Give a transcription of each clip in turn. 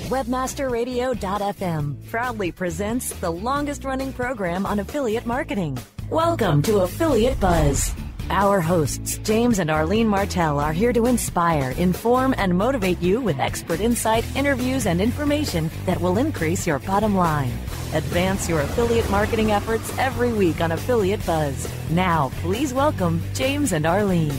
Webmasterradio.fm proudly presents the longest-running program on affiliate marketing. Welcome to Affiliate Buzz. Our hosts, James and Arlene Martell, are here to inspire, inform, and motivate you with expert insight, interviews, and information that will increase your bottom line. Advance your affiliate marketing efforts every week on Affiliate Buzz. Now, please welcome James and Arlene.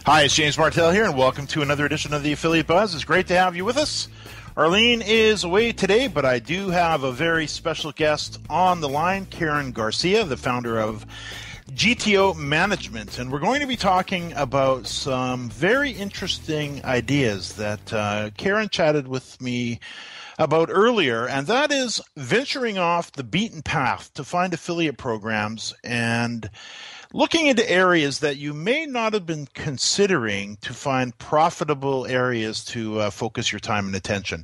Hi, it's James Martell here, and welcome to another edition of the Affiliate Buzz. It's great to have you with us. Arlene is away today, but I do have a very special guest on the line, Karen Garcia, the founder of GTO Management, and we're going to be talking about some very interesting ideas that Karen chatted with me about earlier, and that is venturing off the beaten path to find affiliate programs and looking into areas that you may not have been considering to find profitable areas to focus your time and attention.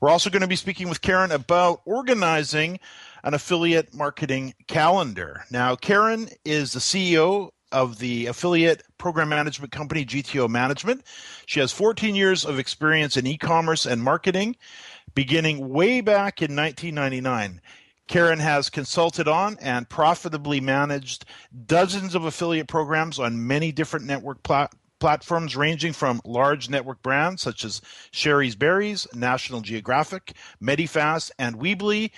We're also going to be speaking with Karen about organizing an affiliate marketing calendar. Now, Karen is the CEO of the affiliate program management company, GTO Management. She has 14 years of experience in e-commerce and marketing, beginning way back in 1999. Karen has consulted on and profitably managed dozens of affiliate programs on many different network platforms, ranging from large network brands such as Sherry's Berries, National Geographic, Medifast, and Weebly,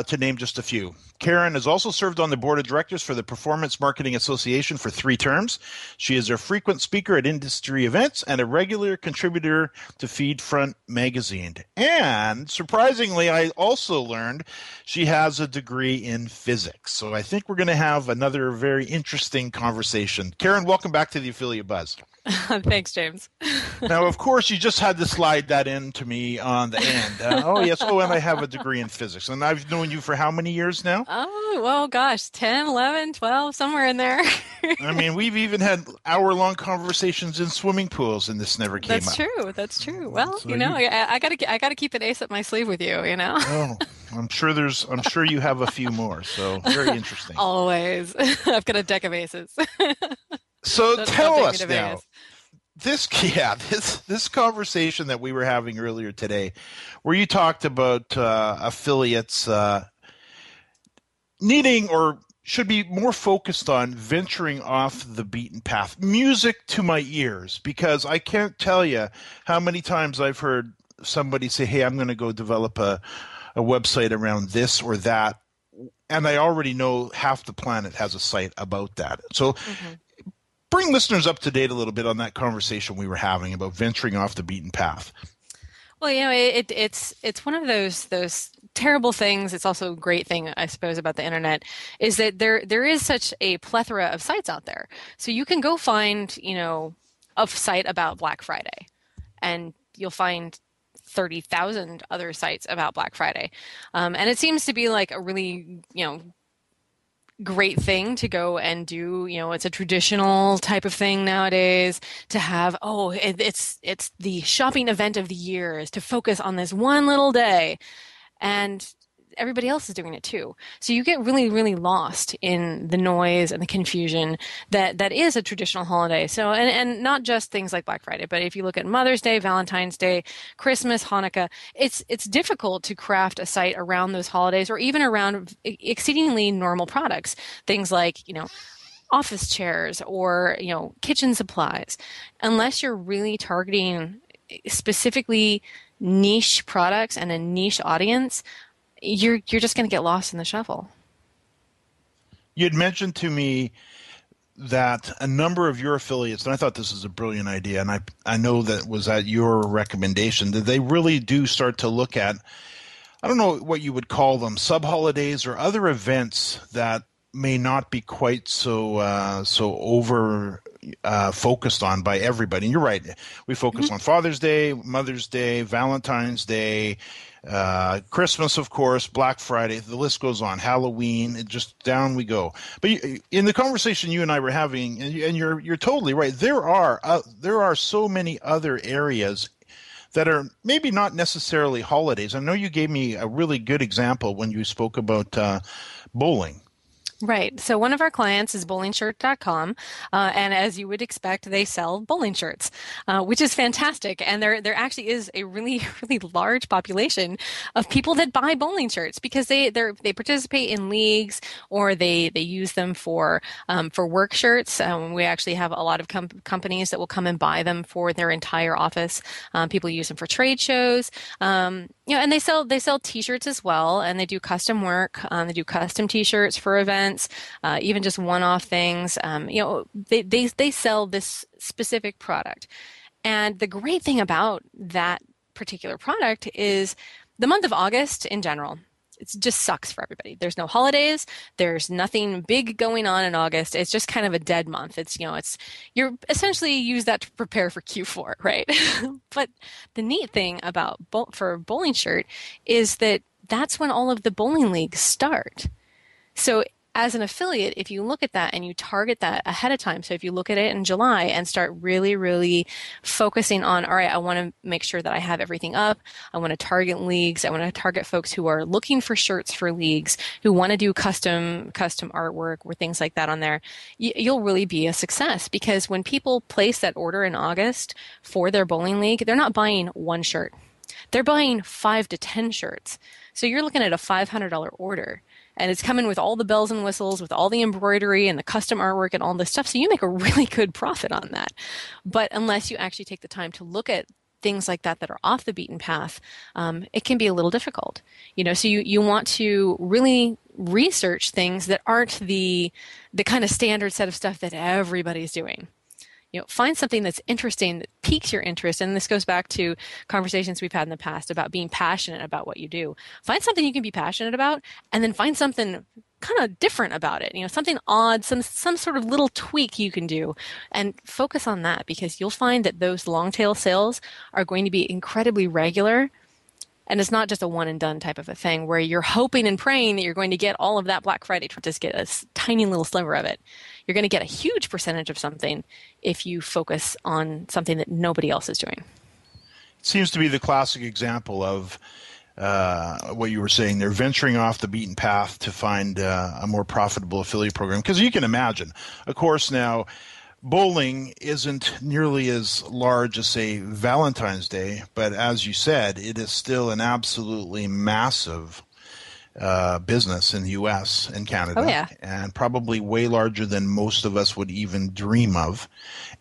to name just a few. Karen has also served on the board of directors for the Performance Marketing Association for 3 terms. She is a frequent speaker at industry events and a regular contributor to Feedfront magazine. And surprisingly, I also learned she has a degree in physics. So I think we're going to have another very interesting conversation. Karen, welcome back to the Affiliate Buzz. Thanks, James. Now, of course, you just had to slide that in to me on the end. And I have a degree in physics. And I've known you for how many years now? Oh, well, gosh, 10, 11, 12, somewhere in there. I mean, we've even had hour-long conversations in swimming pools, and this never came up. That's true. Well, so I gotta keep an ace up my sleeve with you, Oh, I'm sure you have a few more, so very interesting. Always. I've got a deck of aces. So tell us now, this conversation that we were having earlier today, where you talked about affiliates needing or should be more focused on venturing off the beaten path. Music to my ears, because I can't tell you how many times I've heard somebody say, hey, I'm going to go develop a website around this or that, and I already know half the planet has a site about that. So bring listeners up to date a little bit on that conversation we were having about venturing off the beaten path. Well, it's one of those terrible things. It's also a great thing, I suppose, about the internet is that there is such a plethora of sites out there. So you can go find, a site about Black Friday, and you'll find 30,000 other sites about Black Friday. And it seems to be like a really, great thing to go and do. It's a traditional type of thing nowadays to have, it's the shopping event of the year is to focus on this one little day. And everybody else is doing it too. So you get really, really lost in the noise and the confusion that is a traditional holiday. So, and not just things like Black Friday, but if you look at Mother's Day, Valentine's Day, Christmas, Hanukkah, it's difficult to craft a site around those holidays or even around exceedingly normal products. Things like, office chairs or, kitchen supplies, unless you're really targeting specifically niche products and a niche audience. You're just going to get lost in the shuffle. You had mentioned to me that a number of your affiliates, and I thought this was a brilliant idea, and I know that was at your recommendation, that they really do start to look at, I don't know what you would call them, sub-holidays or other events that may not be quite so over focused on by everybody. And you're right. We focus on Father's Day, Mother's Day, Valentine's Day, Christmas, of course, Black Friday, the list goes on, Halloween, just down we go. But in the conversation you and I were having, and you're totally right, there are so many other areas that are maybe not necessarily holidays. I know you gave me a really good example when you spoke about bowling. Right. So one of our clients is bowlingshirt.com, and as you would expect, they sell bowling shirts, which is fantastic. And there actually is a really really large population of people that buy bowling shirts because they participate in leagues or they use them for work shirts. We actually have a lot of companies that will come and buy them for their entire office. People use them for trade shows. And they sell T-shirts as well, and they do custom work. They do custom T-shirts for events, even just one-off things. They sell this specific product, and the great thing about that particular product is the month of August in general. It just sucks for everybody. There's no holidays. There's nothing big going on in August. It's just kind of a dead month. You're essentially use that to prepare for Q4, right? But the neat thing about for Bowling Shirt is that that's when all of the bowling leagues start. So as an affiliate, if you look at that and you target that ahead of time, so if you look at it in July and start really, really focusing on, all right, I want to make sure that I have everything up. I want to target leagues. I want to target folks who are looking for shirts for leagues, who want to do custom artwork or things like that on there. You'll really be a success because when people place that order in August for their bowling league, they're not buying one shirt. They're buying 5 to 10 shirts. So you're looking at a $500 order. And it's coming with all the bells and whistles, with all the embroidery and the custom artwork and all this stuff. So you make a really good profit on that. But unless you actually take the time to look at things like that are off the beaten path, it can be a little difficult. So you want to really research things that aren't the kind of standard set of stuff that everybody's doing. Find something that's interesting, that piques your interest. And this goes back to conversations we've had in the past about being passionate about what you do. Find something you can be passionate about, and then find something kind of different about it. Something odd, some sort of little tweak you can do, and focus on that because you'll find that those long tail sales are going to be incredibly regular. And it's not just a one and done type of a thing where you're hoping and praying that you're going to get all of that Black Friday, just get a tiny little sliver of it. You're going to get a huge percentage of something if you focus on something that nobody else is doing. It seems to be the classic example of what you were saying. They're venturing off the beaten path to find a more profitable affiliate program. Because you can imagine, of course, now bowling isn't nearly as large as, say, Valentine's Day, but as you said, it is still an absolutely massive business in the U.S. and Canada. Oh, yeah. And probably way larger than most of us would even dream of.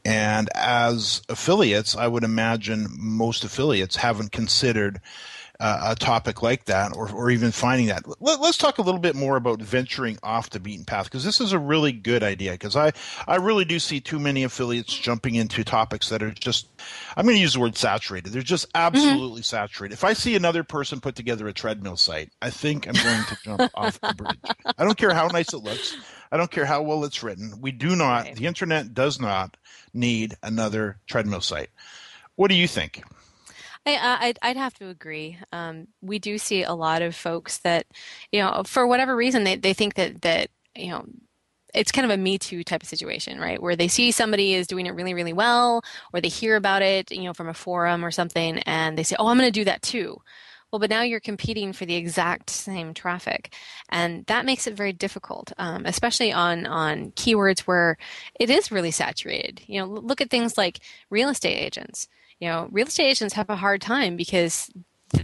And as affiliates, I would imagine most affiliates haven't considered a topic like that or even finding that. Let's talk a little bit more about venturing off the beaten path, because this is a really good idea, because I really do see too many affiliates jumping into topics that are just, I'm going to use the word saturated. They're just absolutely saturated. If I see another person put together a treadmill site, I think I'm going to jump off the bridge. I don't care how nice it looks. I don't care how well it's written. We do not, the internet does not need another treadmill site. What do you think? I'd have to agree. We do see a lot of folks that, for whatever reason, they think that it's kind of a Me Too type of situation, right? Where they see somebody is doing it really, really well, or they hear about it, from a forum or something, and they say, oh, I'm going to do that too. Well, but now you're competing for the exact same traffic, and that makes it very difficult, especially on keywords where it is really saturated. Look at things like real estate agents. Real estate agents have a hard time because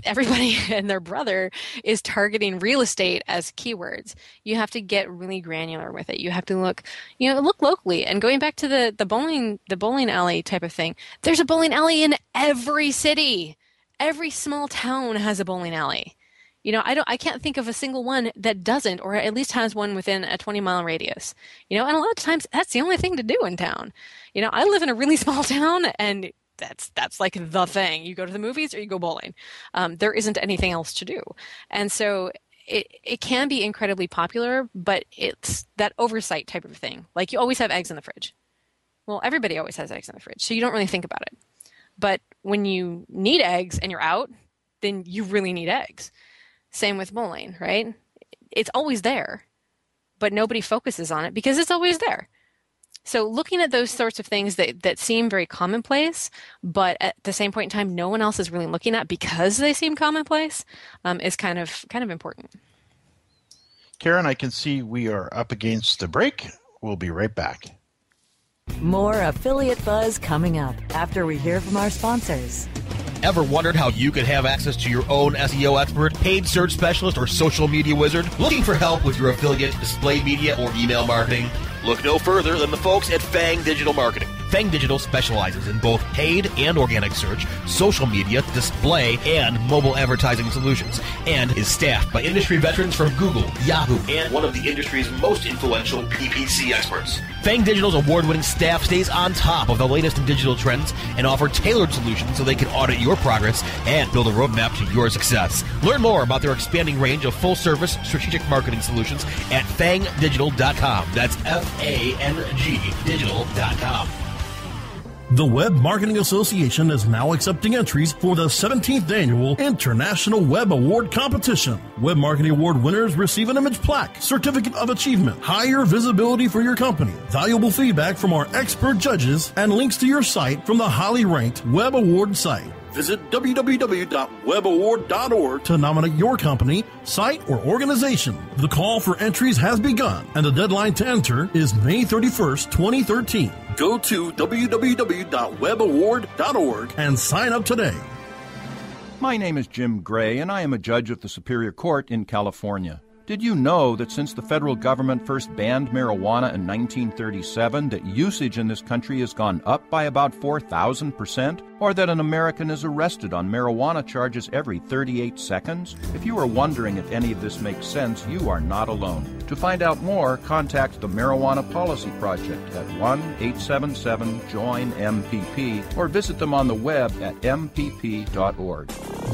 everybody and their brother is targeting real estate as keywords. You have to get really granular with it. You have to look locally. And going back to the bowling alley type of thing, there's a bowling alley in every city. Every small town has a bowling alley. I can't think of a single one that doesn't, or at least has one within a 20-mile radius. And a lot of times that's the only thing to do in town. I live in a really small town, and that's like the thing. You go to the movies or you go bowling. There isn't anything else to do. And so it can be incredibly popular, but it's that oversight type of thing. Like you always have eggs in the fridge. Well, everybody always has eggs in the fridge, so you don't really think about it. But when you need eggs and you're out, then you really need eggs. Same with bowling, right? It's always there, but nobody focuses on it because it's always there. So looking at those sorts of things that seem very commonplace, but at the same point in time, no one else is really looking at because they seem commonplace, is kind of important. Karen, I can see we are up against the break. We'll be right back. More Affiliate Buzz coming up after we hear from our sponsors. Ever wondered how you could have access to your own SEO expert, paid search specialist, or social media wizard? Looking for help with your affiliate, display media, or email marketing? Look no further than the folks at Fang Digital Marketing. Fang Digital specializes in both paid and organic search, social media, display, and mobile advertising solutions, and is staffed by industry veterans from Google, Yahoo, and one of the industry's most influential PPC experts. Fang Digital's award-winning staff stays on top of the latest in digital trends and offer tailored solutions so they can audit your progress and build a roadmap to your success. Learn more about their expanding range of full-service strategic marketing solutions at fangdigital.com. That's F-A-N-G digital.com. The Web Marketing Association is now accepting entries for the 17th Annual International Web Award Competition. Web Marketing Award winners receive an image plaque, certificate of achievement, higher visibility for your company, valuable feedback from our expert judges, and links to your site from the highly ranked Web Award site. Visit www.webaward.org to nominate your company, site, or organization. The call for entries has begun, and the deadline to enter is May 31st, 2013. Go to www.webaward.org and sign up today. My name is Jim Gray, and I am a judge of the Superior Court in California. Did you know that since the federal government first banned marijuana in 1937, that usage in this country has gone up by about 4,000%? Or that an American is arrested on marijuana charges every 38 seconds? If you are wondering if any of this makes sense, you are not alone. To find out more, contact the Marijuana Policy Project at 1-877-JOIN-MPP or visit them on the web at mpp.org.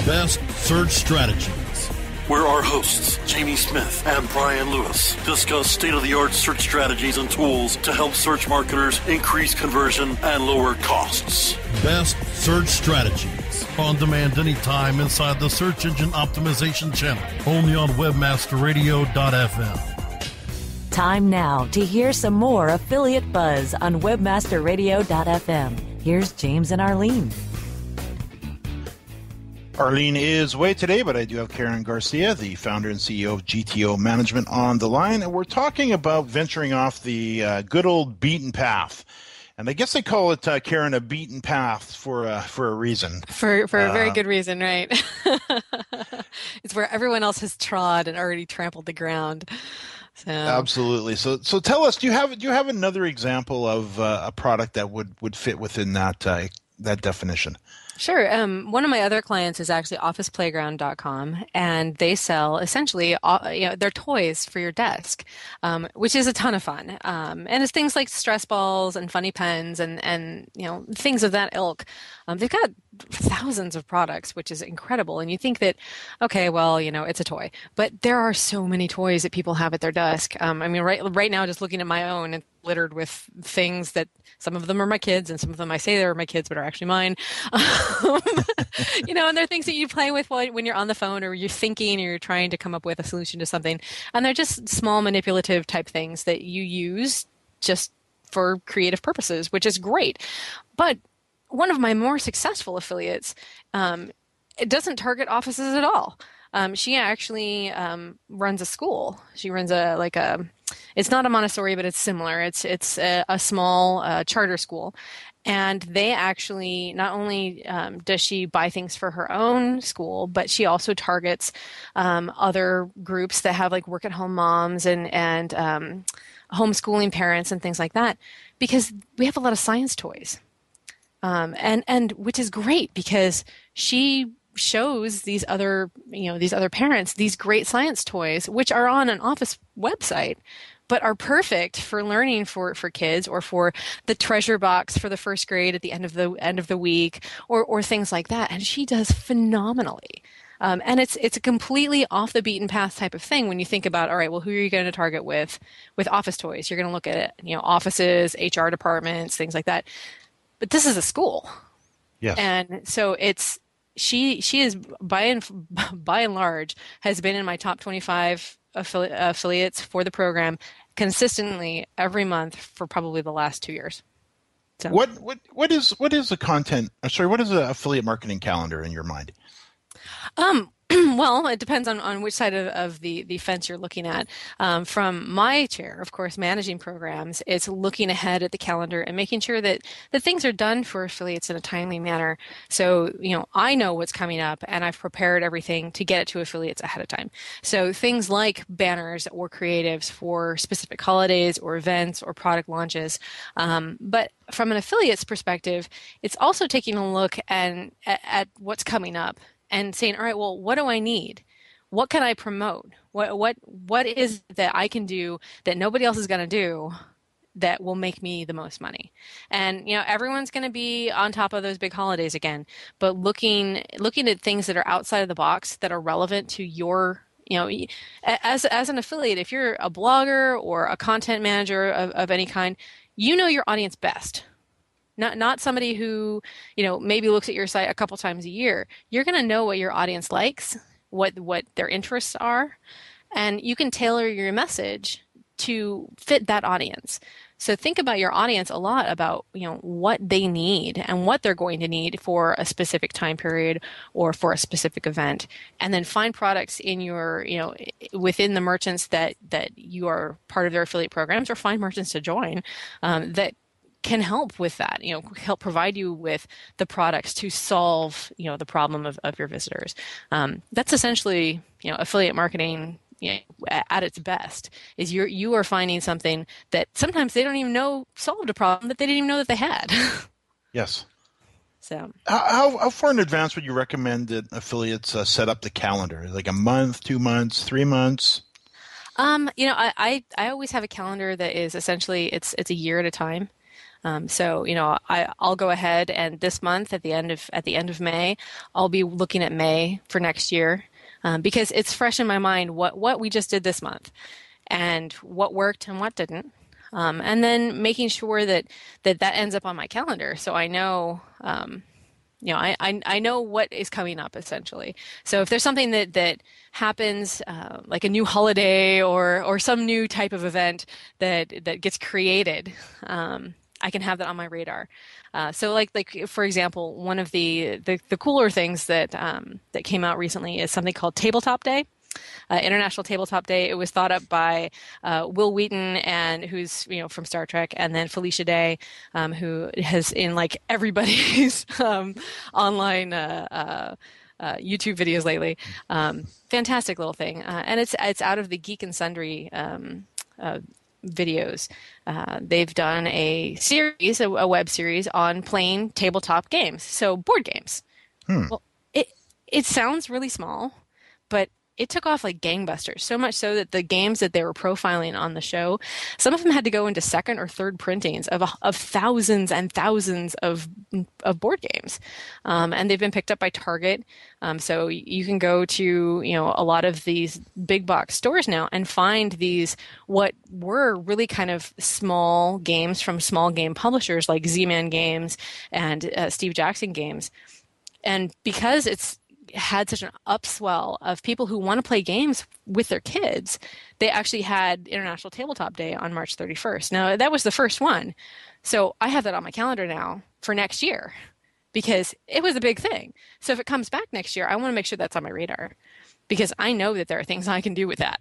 Best search strategies. Where our hosts, Jamie Smith and Brian Lewis, discuss state-of-the-art search strategies and tools to help search marketers increase conversion and lower costs. Best search strategies. On demand anytime inside the Search Engine Optimization channel. Only on webmasterradio.fm. Time now to hear some more Affiliate Buzz on webmasterradio.fm. Here's James and Arlene. Arlene is away today, but I do have Karen Garcia, the founder and CEO of GTO Management, on the line, and we're talking about venturing off the good old beaten path. And I guess they call it, Karen, a beaten path for a reason. For a very good reason, right? It's where everyone else has trod and already trampled the ground. So. Absolutely. So tell us, do you have another example of a product that would fit within that definition? Sure. One of my other clients is actually OfficePlayground.com, and they sell essentially their toys for your desk, which is a ton of fun. And it's things like stress balls and funny pens and things of that ilk. They've got thousands of products, which is incredible. And you think that, okay, well, it's a toy, but there are so many toys that people have at their desk. Right now, just looking at my own, it's littered with things that some of them are my kids and some of them I say they're my kids, but are actually mine. And they're things that you play with when you're on the phone or you're thinking or you're trying to come up with a solution to something. And they're just small manipulative type things that you use just for creative purposes, which is great. But one of my more successful affiliates, it doesn't target offices at all. She actually runs a school. She runs it's not a Montessori, but it's similar. It's a small charter school. And they actually, not only does she buy things for her own school, but she also targets other groups that have like work-at-home moms and homeschooling parents and things like that, because we have a lot of science toys. And which is great because she shows these other parents these great science toys, which are on an office website, but are perfect for learning for kids, or for the treasure box for the first grade at the end of the week, or things like that. And she does phenomenally. And it's a completely off the beaten path type of thing when you think about, all right, well, who are you going to target with office toys? You're going to look at offices, HR departments, things like that. But this is a school. Yes. And so she is by and large has been in my top 25 affiliates for the program consistently every month for probably the last 2 years. So. What is the content? I'm sorry, what is an affiliate marketing calendar in your mind? Well, it depends on which side of the fence you're looking at. From my chair, of course, managing programs, it's looking ahead at the calendar and making sure that things are done for affiliates in a timely manner. So, I know what's coming up and I've prepared everything to get it to affiliates ahead of time. So things like banners or creatives for specific holidays or events or product launches. But from an affiliate's perspective, it's also taking a look at what's coming up and saying, all right, well, what do I need? What can I promote? What is that I can do that nobody else is going to do that will make me the most money? And everyone's going to be on top of those big holidays again, but looking at things that are outside of the box that are relevant to your as an affiliate, if you're a blogger or a content manager of any kind, you know your audience best. Not somebody who, maybe looks at your site a couple times a year. You're going to know what your audience likes, what their interests are, and you can tailor your message to fit that audience. So think about your audience a lot about, what they need and what they're going to need for a specific time period or for a specific event. And then find products in your, within the merchants that you are part of their affiliate programs, or find merchants to join that can help with that, help provide you with the products to solve, the problem of your visitors. That's essentially, affiliate marketing at its best, is you are finding something that sometimes they don't even know solved a problem that they didn't even know that they had. Yes. So how far in advance would you recommend that affiliates set up the calendar? Like a month, 2 months, 3 months? I always have a calendar that is essentially it's a year at a time. So I'll go ahead, and this month at the end of May, I'll be looking at May for next year, because it's fresh in my mind what we just did this month, and what worked and what didn't, and then making sure that ends up on my calendar, so I know. I know what is coming up, essentially. So if there's something that happens, like a new holiday or some new type of event that gets created, I can have that on my radar. So like for example, one of the cooler things that came out recently is something called Tabletop Day. International Tabletop Day. It was thought up by Will Wheaton, and who's from Star Trek, and then Felicia Day, who has in like everybody's online YouTube videos lately. Fantastic little thing, and it's out of the Geek and Sundry videos. They've done a series, a web series on playing tabletop games, so board games. Well, it sounds really small, but it took off like gangbusters, so much so that the games that they were profiling on the show, some of them had to go into second or third printings of thousands and thousands of board games. And they've been picked up by Target. So you can go to, a lot of these big box stores now and find these, what were really kind of small games from small game publishers like Z-Man Games and Steve Jackson Games. And because it's had such an upswell of people who want to play games with their kids, they actually had International Tabletop Day on March 31st. Now, that was the first one. So I have that on my calendar now for next year because it was a big thing. So if it comes back next year, I want to make sure that's on my radar because I know that there are things I can do with that.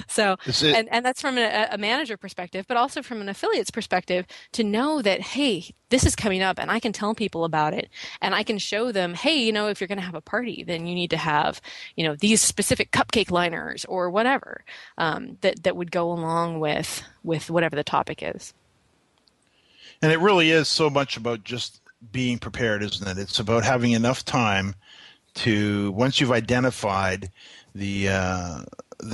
So, and that's from a manager perspective, but also from an affiliate's perspective, to know that, hey, this is coming up and I can tell people about it and I can show them, hey, if you're going to have a party, then you need to have, these specific cupcake liners or whatever, that would go along with whatever the topic is. And it really is so much about just being prepared, isn't it? It's about having enough time to, once you've identified the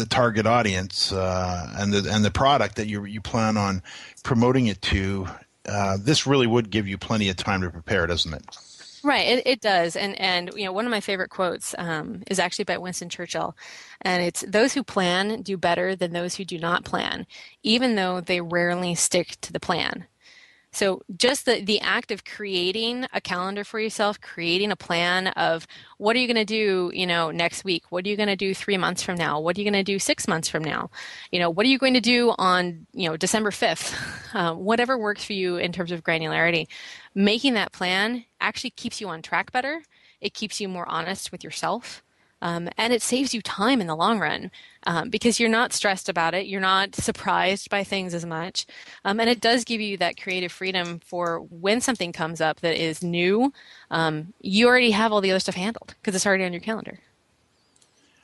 target audience and the product that you plan on promoting it to, this really would give you plenty of time to prepare, doesn't it? Right, it does, and one of my favorite quotes is actually by Winston Churchill, and it's, "Those who plan do better than those who do not plan, even though they rarely stick to the plan." So just the act of creating a calendar for yourself, creating a plan of what are you going to do, next week? What are you going to do 3 months from now? What are you going to do 6 months from now? What are you going to do on, December 5th? Whatever works for you in terms of granularity. Making that plan actually keeps you on track better it keeps you more honest with yourself. And it saves you time in the long run because you're not stressed about it. You're not surprised by things as much. And it does give you that creative freedom for when something comes up that is new, you already have all the other stuff handled because it's already on your calendar.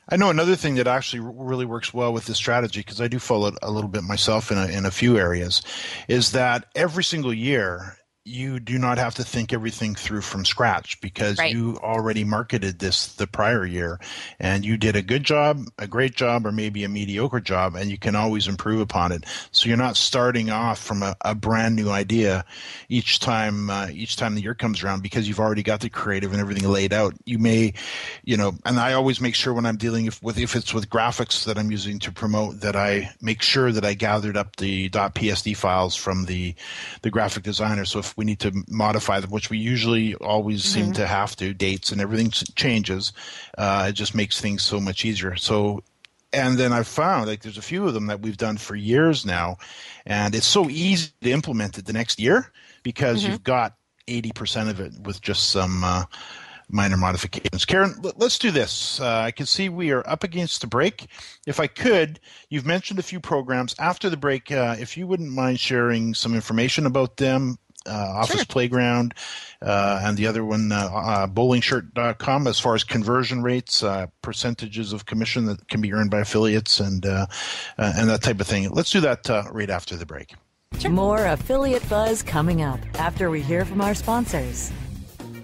I know another thing that actually really works well with this strategy, because I do follow it a little bit myself in a few areas, is that every single year you do not have to think everything through from scratch, because you already marketed this the prior year and you did a good job, a great job, or maybe a mediocre job, and you can always improve upon it. So you're not starting off from a brand new idea each time the year comes around, because you've already got the creative and everything laid out. You may, and I always make sure when I'm dealing with, if it's with graphics that I'm using to promote, that I make sure that I gathered up the .psd files from the graphic designer. So if we need to modify them, which we usually always seem to have to, dates and everything changes, it just makes things so much easier. So, and then I've found like there's a few of them that we've done for years now, and it's so easy to implement it the next year because you've got 80% of it with just some minor modifications. Karen, let's do this. I can see we are up against the break. If I could, you've mentioned a few programs. After the break, if you wouldn't mind sharing some information about them, Office Playground, and the other one, bowlingshirt.com, as far as conversion rates, percentages of commission that can be earned by affiliates, and that type of thing. Let's do that right after the break. More Affiliate Buzz coming up after we hear from our sponsors.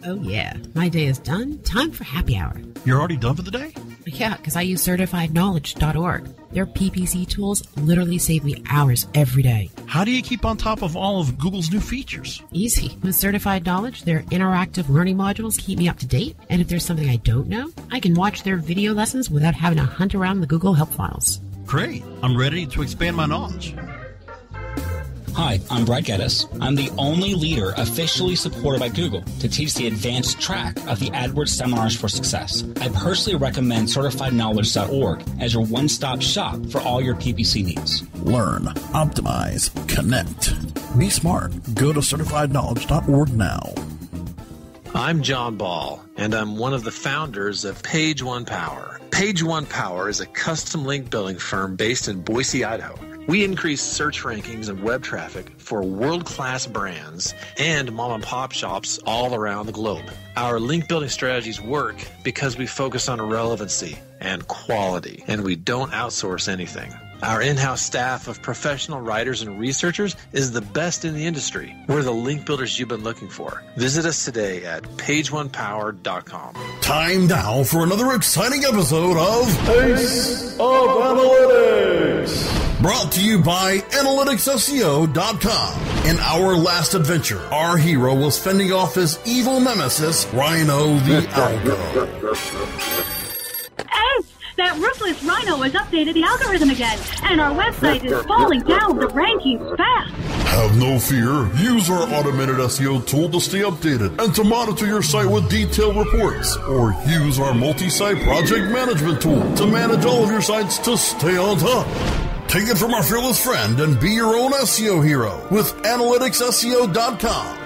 Oh yeah, my day is done. Time for happy hour. You're already done for the day? Yeah, because I use CertifiedKnowledge.org. Their PPC tools literally save me hours every day. How do you keep on top of all of Google's new features? Easy. With Certified Knowledge, their interactive learning modules keep me up to date. And if there's something I don't know, I can watch their video lessons without having to hunt around the Google help files. Great. I'm ready to expand my knowledge. Hi, I'm Brad Geddes. I'm the only leader officially supported by Google to teach the advanced track of the AdWords Seminars for Success. I personally recommend CertifiedKnowledge.org as your one-stop shop for all your PPC needs. Learn, optimize, connect. Be smart. Go to CertifiedKnowledge.org now. I'm John Ball, and I'm one of the founders of Page One Power. Page One Power is a custom link building firm based in Boise, Idaho. We increase search rankings and web traffic for world-class brands and mom-and-pop shops all around the globe. Our link building strategies work because we focus on relevancy and quality, and we don't outsource anything. Our in-house staff of professional writers and researchers is the best in the industry. We're the link builders you've been looking for. Visit us today at pageonepower.com. Time now for another exciting episode of Ace of Analytics. Brought to you by AnalyticsSEO.com. In our last adventure, our hero was fending off his evil nemesis, Rhino the Algo. Ace! That ruthless Rhino has updated the algorithm again, and our website is falling down the rankings fast. Have no fear. Use our automated SEO tool to stay updated and to monitor your site with detailed reports. Or use our multi-site project management tool to manage all of your sites to stay on top. Take it from our fearless friend and be your own SEO hero with AnalyticsSEO.com.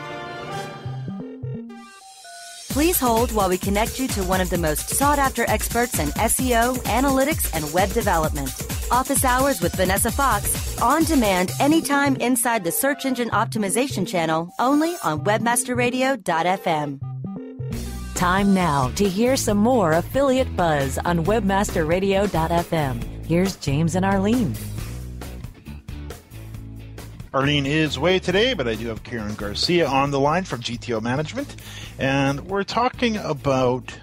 Please hold while we connect you to one of the most sought-after experts in SEO, analytics, and web development. Office Hours with Vanessa Fox, on demand anytime inside the Search Engine Optimization channel, only on webmasterradio.fm. Time now to hear some more affiliate buzz on webmasterradio.fm. Here's James and Arlene. Arlene is away today, but I do have Karen Garcia on the line from GTO Management, and we're talking about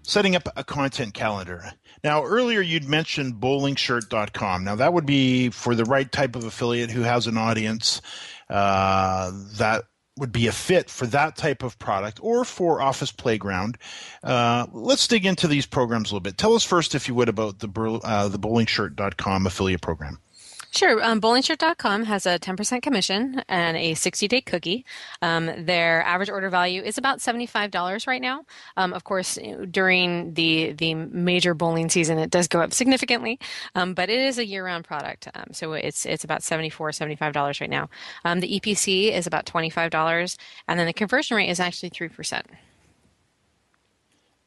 setting up a content calendar. Now, earlier you'd mentioned bowlingshirt.com. Now, that would be for the right type of affiliate who has an audience that would be a fit for that type of product, or for Office Playground. Let's dig into these programs a little bit. Tell us first, if you would, about the bowlingshirt.com affiliate program. Sure. Bowlingshirt.com has a 10% commission and a 60-day cookie. Their average order value is about $75 right now. Of course, during the major bowling season, it does go up significantly, but it is a year-round product. So it's about $74, $75 right now. The EPC is about $25, and then the conversion rate is actually 3%.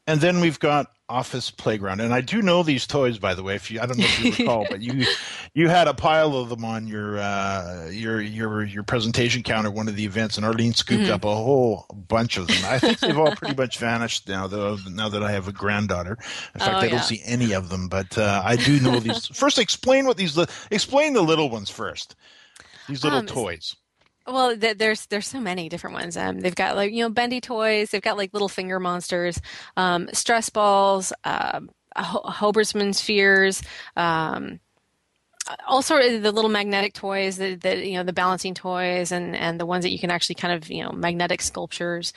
And then we've got Office Playground, and I do know these toys, by the way. I don't know if you recall, but you had a pile of them on your presentation counter at one of the events, and Arlene scooped up a whole bunch of them. I think they've all pretty much vanished now that I have a granddaughter. In fact, I don't see any of them, but I do know these. First, explain the little ones first. These little toys. Well, there's so many different ones. They've got bendy toys. They've got like little finger monsters, stress balls, Hobersman spheres, all sort of the little magnetic toys that the balancing toys and the ones that you can actually kind of magnetic sculptures.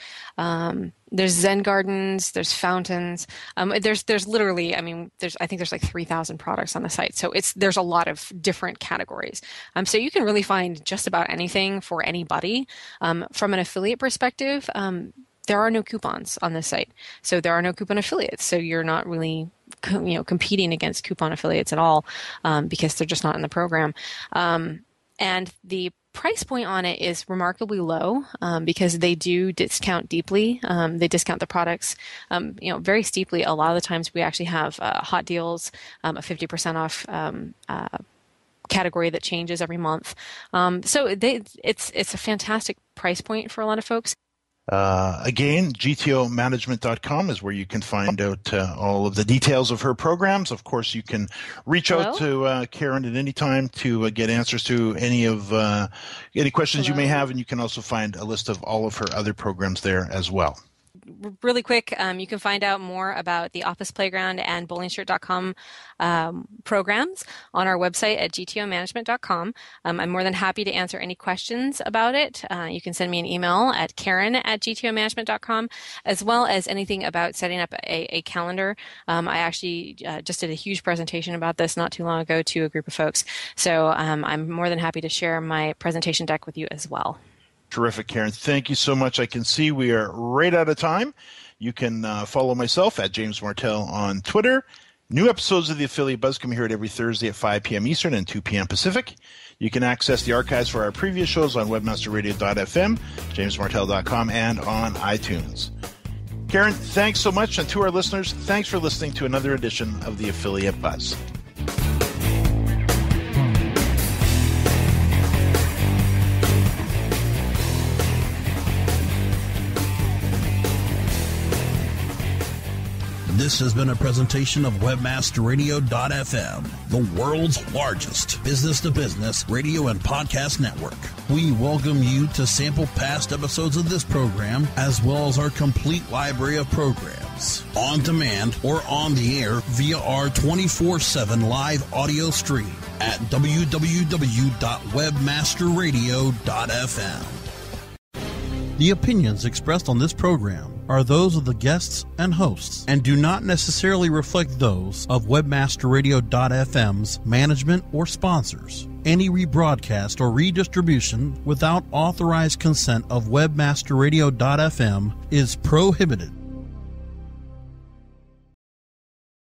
There's Zen gardens, there's fountains. There's literally, I think there's like 3,000 products on the site. So there's a lot of different categories. So you can really find just about anything for anybody. From an affiliate perspective, there are no coupons on this site. So there are no coupon affiliates. So you're not really competing against coupon affiliates at all, because they're just not in the program. And the price point on it is remarkably low, because they do discount deeply. They discount the products, very steeply. A lot of the times we actually have hot deals, a 50% off category that changes every month. So it's a fantastic price point for a lot of folks. Again, gtomanagement.com is where you can find out all of the details of her programs. Of course, you can reach out to Karen at any time to get answers to any questions you may have, and you can also find a list of all of her other programs there as well. Really quick, you can find out more about the Office Playground and bowlingshirt.com programs on our website at gtomanagement.com. I'm more than happy to answer any questions about it. You can send me an email at karen@gtomanagement.com, as well as anything about setting up a calendar. I actually just did a huge presentation about this not too long ago to a group of folks. So I'm more than happy to share my presentation deck with you as well. Terrific, Karen. Thank you so much. I can see we are right out of time. You can follow myself at James Martell on Twitter. New episodes of the Affiliate Buzz come here every Thursday at 5 p.m. Eastern and 2 p.m. Pacific. You can access the archives for our previous shows on webmasterradio.fm, jamesmartell.com, and on iTunes. Karen, thanks so much. And to our listeners, thanks for listening to another edition of the Affiliate Buzz. This has been a presentation of webmasterradio.fm, the world's largest business-to-business radio and podcast network. We welcome you to sample past episodes of this program, as well as our complete library of programs, on demand or on the air via our 24/7 live audio stream at www.webmasterradio.fm. The opinions expressed on this program are those of the guests and hosts and do not necessarily reflect those of webmasterradio.fm's management or sponsors. Any rebroadcast or redistribution without authorized consent of webmasterradio.fm is prohibited.